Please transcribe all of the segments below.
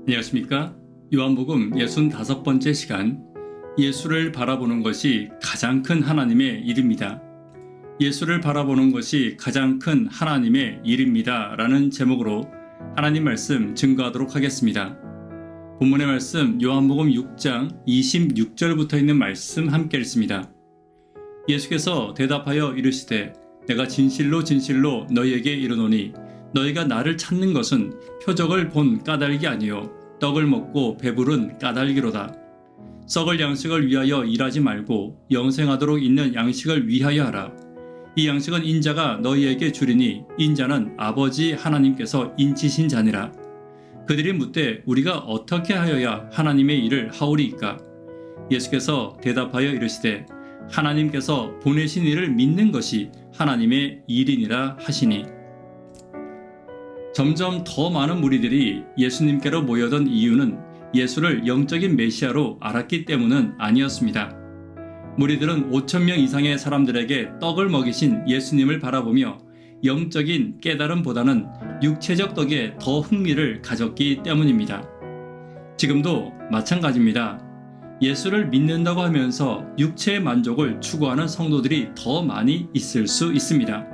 안녕하십니까? 요한복음 65번째 시간, 예수를 바라보는 것이 가장 큰 하나님의 일입니다. 예수를 바라보는 것이 가장 큰 하나님의 일입니다 라는 제목으로 하나님 말씀 증거하도록 하겠습니다. 본문의 말씀 요한복음 6장 26절부터 있는 말씀 함께 읽습니다. 예수께서 대답하여 이르시되 내가 진실로 진실로 너희에게 이르노니 너희가 나를 찾는 것은 표적을 본 까닭이 아니요 떡을 먹고 배부른 까닭이로다. 썩을 양식을 위하여 일하지 말고 영생하도록 있는 양식을 위하여 하라. 이 양식은 인자가 너희에게 주리니 인자는 아버지 하나님께서 인치신 자니라. 그들이 묻되 우리가 어떻게 하여야 하나님의 일을 하오리이까? 예수께서 대답하여 이르시되 하나님께서 보내신 이를 믿는 것이 하나님의 일이니라 하시니. 점점 더 많은 무리들이 예수님께로 모여든 이유는 예수를 영적인 메시아로 알았기 때문은 아니었습니다. 무리들은 5,000명 이상의 사람들에게 떡을 먹이신 예수님을 바라보며 영적인 깨달음보다는 육체적 덕에 더 흥미를 가졌기 때문입니다. 지금도 마찬가지입니다. 예수를 믿는다고 하면서 육체의 만족을 추구하는 성도들이 더 많이 있을 수 있습니다.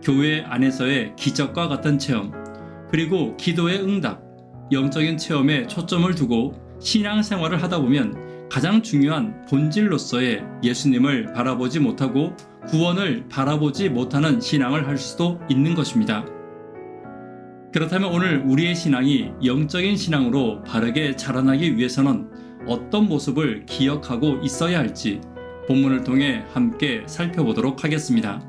교회 안에서의 기적과 같은 체험, 그리고 기도의 응답, 영적인 체험에 초점을 두고 신앙생활을 하다 보면 가장 중요한 본질로서의 예수님을 바라보지 못하고 구원을 바라보지 못하는 신앙을 할 수도 있는 것입니다. 그렇다면 오늘 우리의 신앙이 영적인 신앙으로 바르게 자라나기 위해서는 어떤 모습을 기억하고 있어야 할지 본문을 통해 함께 살펴보도록 하겠습니다.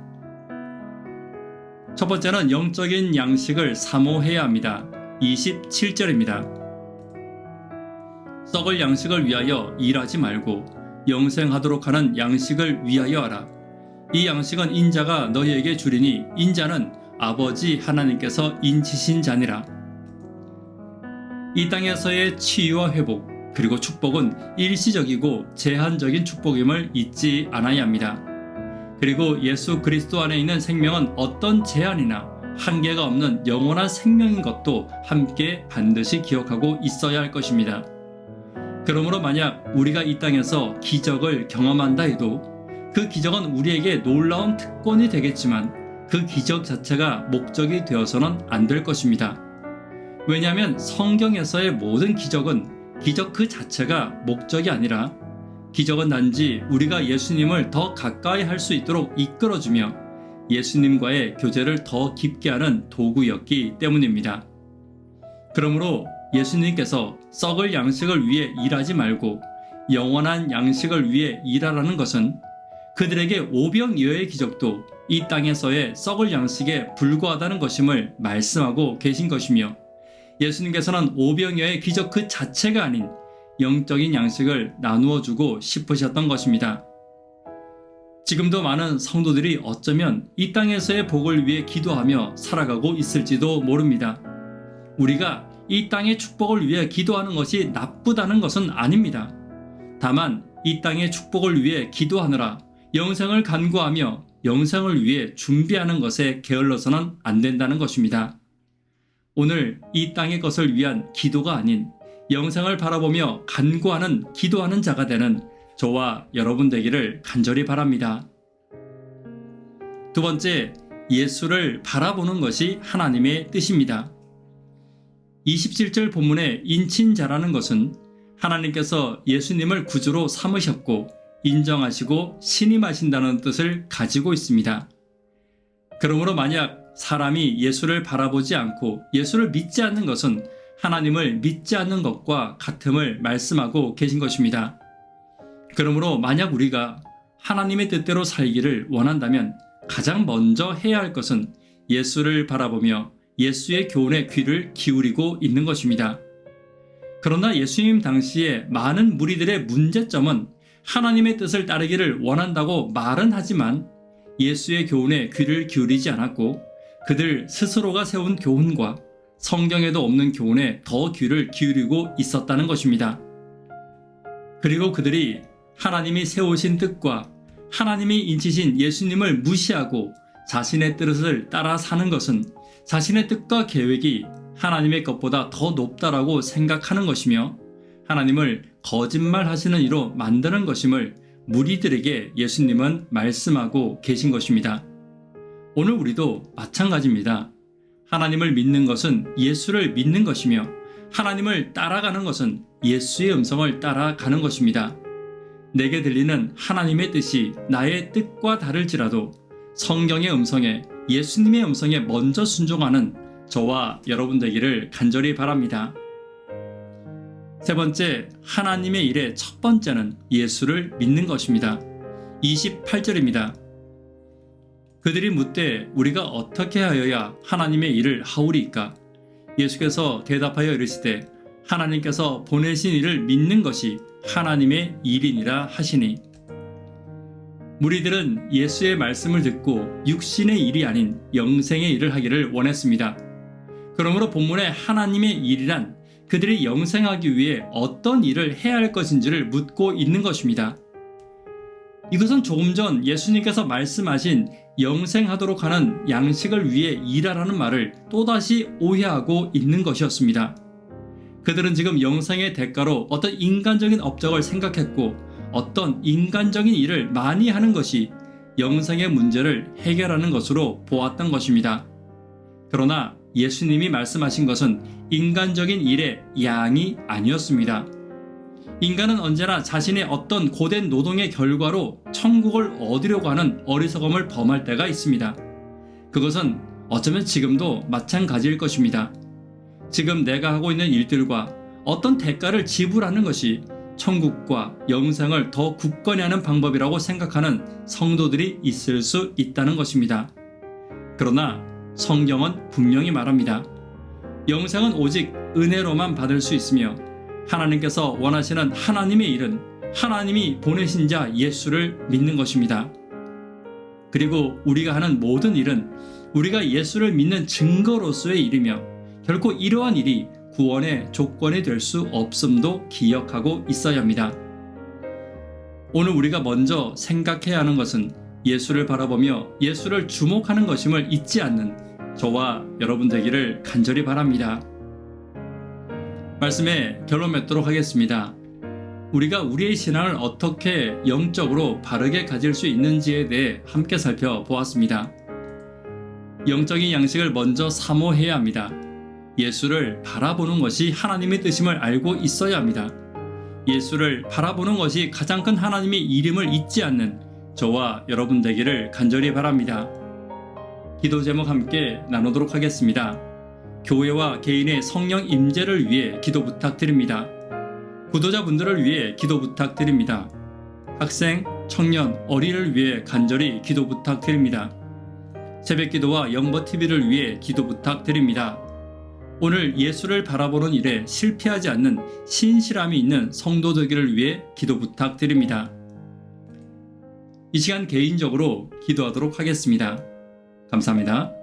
첫 번째는 영적인 양식을 사모해야 합니다. 27절입니다. 썩을 양식을 위하여 일하지 말고 영생하도록 하는 양식을 위하여 하라. 이 양식은 인자가 너희에게 주리니 인자는 아버지 하나님께서 인치신 자니라. 이 땅에서의 치유와 회복, 그리고 축복은 일시적이고 제한적인 축복임을 잊지 않아야 합니다. 그리고 예수 그리스도 안에 있는 생명은 어떤 제한이나 한계가 없는 영원한 생명인 것도 함께 반드시 기억하고 있어야 할 것입니다. 그러므로 만약 우리가 이 땅에서 기적을 경험한다 해도 그 기적은 우리에게 놀라운 특권이 되겠지만 그 기적 자체가 목적이 되어서는 안 될 것입니다. 왜냐하면 성경에서의 모든 기적은 기적 그 자체가 목적이 아니라 기적은 단지 우리가 예수님을 더 가까이 할 수 있도록 이끌어주며 예수님과의 교제를 더 깊게 하는 도구였기 때문입니다. 그러므로 예수님께서 썩을 양식을 위해 일하지 말고 영원한 양식을 위해 일하라는 것은 그들에게 오병이어의 기적도 이 땅에서의 썩을 양식에 불과하다는 것임을 말씀하고 계신 것이며 예수님께서는 오병이어의 기적 그 자체가 아닌 영적인 양식을 나누어 주고 싶으셨던 것입니다. 지금도 많은 성도들이 어쩌면 이 땅에서의 복을 위해 기도하며 살아가고 있을지도 모릅니다. 우리가 이 땅의 축복을 위해 기도하는 것이 나쁘다는 것은 아닙니다. 다만 이 땅의 축복을 위해 기도하느라 영생을 간구하며 영생을 위해 준비하는 것에 게을러서는 안 된다는 것입니다. 오늘 이 땅의 것을 위한 기도가 아닌 영생을 바라보며 간구하는 기도하는 자가 되는 저와 여러분 되기를 간절히 바랍니다. 두 번째, 예수를 바라보는 것이 하나님의 뜻입니다. 27절 본문의 인친자라는 것은 하나님께서 예수님을 구주로 삼으셨고 인정하시고 신임하신다는 뜻을 가지고 있습니다. 그러므로 만약 사람이 예수를 바라보지 않고 예수를 믿지 않는 것은 하나님을 믿지 않는 것과 같음을 말씀하고 계신 것입니다. 그러므로 만약 우리가 하나님의 뜻대로 살기를 원한다면 가장 먼저 해야 할 것은 예수를 바라보며 예수의 교훈에 귀를 기울이고 있는 것입니다. 그러나 예수님 당시에 많은 무리들의 문제점은 하나님의 뜻을 따르기를 원한다고 말은 하지만 예수의 교훈에 귀를 기울이지 않았고 그들 스스로가 세운 교훈과 성경에도 없는 교훈에 더 귀를 기울이고 있었다는 것입니다. 그리고 그들이 하나님이 세우신 뜻과 하나님이 인치신 예수님을 무시하고 자신의 뜻을 따라 사는 것은 자신의 뜻과 계획이 하나님의 것보다 더 높다라고 생각하는 것이며 하나님을 거짓말하시는 이로 만드는 것임을 무리들에게 예수님은 말씀하고 계신 것입니다. 오늘 우리도 마찬가지입니다. 하나님을 믿는 것은 예수를 믿는 것이며 하나님을 따라가는 것은 예수의 음성을 따라가는 것입니다. 내게 들리는 하나님의 뜻이 나의 뜻과 다를지라도 성경의 음성에, 예수님의 음성에 먼저 순종하는 저와 여러분 되기를 간절히 바랍니다. 세 번째, 하나님의 일의 첫 번째는 예수를 믿는 것입니다. 28절입니다. 그들이 묻되 우리가 어떻게 하여야 하나님의 일을 하오리이까? 예수께서 대답하여 이르시되 하나님께서 보내신 이를 믿는 것이 하나님의 일이니라 하시니. 무리들은 예수의 말씀을 듣고 육신의 일이 아닌 영생의 일을 하기를 원했습니다. 그러므로 본문의 하나님의 일이란 그들이 영생하기 위해 어떤 일을 해야 할 것인지를 묻고 있는 것입니다. 이것은 조금 전 예수님께서 말씀하신 영생하도록 하는 양식을 위해 일하라는 말을 또다시 오해하고 있는 것이었습니다. 그들은 지금 영생의 대가로 어떤 인간적인 업적을 생각했고 어떤 인간적인 일을 많이 하는 것이 영생의 문제를 해결하는 것으로 보았던 것입니다. 그러나 예수님이 말씀하신 것은 인간적인 일의 양이 아니었습니다. 인간은 언제나 자신의 어떤 고된 노동의 결과로 천국을 얻으려고 하는 어리석음을 범할 때가 있습니다. 그것은 어쩌면 지금도 마찬가지일 것입니다. 지금 내가 하고 있는 일들과 어떤 대가를 지불하는 것이 천국과 영생을 더 굳건히 하는 방법이라고 생각하는 성도들이 있을 수 있다는 것입니다. 그러나 성경은 분명히 말합니다. 영생은 오직 은혜로만 받을 수 있으며 하나님께서 원하시는 하나님의 일은 하나님이 보내신 자 예수를 믿는 것입니다. 그리고 우리가 하는 모든 일은 우리가 예수를 믿는 증거로서의 일이며 결코 이러한 일이 구원의 조건이 될 수 없음도 기억하고 있어야 합니다. 오늘 우리가 먼저 생각해야 하는 것은 예수를 바라보며 예수를 주목하는 것임을 잊지 않는 저와 여러분 되기를 간절히 바랍니다. 말씀에 결론 맺도록 하겠습니다. 우리가 우리의 신앙을 어떻게 영적으로 바르게 가질 수 있는지에 대해 함께 살펴보았습니다. 영적인 양식을 먼저 사모해야 합니다. 예수를 바라보는 것이 하나님의 뜻임을 알고 있어야 합니다. 예수를 바라보는 것이 가장 큰 하나님의 이름을 잊지 않는 저와 여러분 되기를 간절히 바랍니다. 기도 제목 함께 나누도록 하겠습니다. 교회와 개인의 성령 임재를 위해 기도 부탁드립니다. 구도자분들을 위해 기도 부탁드립니다. 학생, 청년, 어린이를 위해 간절히 기도 부탁드립니다. 새벽기도와 영버TV를 위해 기도 부탁드립니다. 오늘 예수를 바라보는 일에 실패하지 않는 신실함이 있는 성도 되기를 위해 기도 부탁드립니다. 이 시간 개인적으로 기도하도록 하겠습니다. 감사합니다.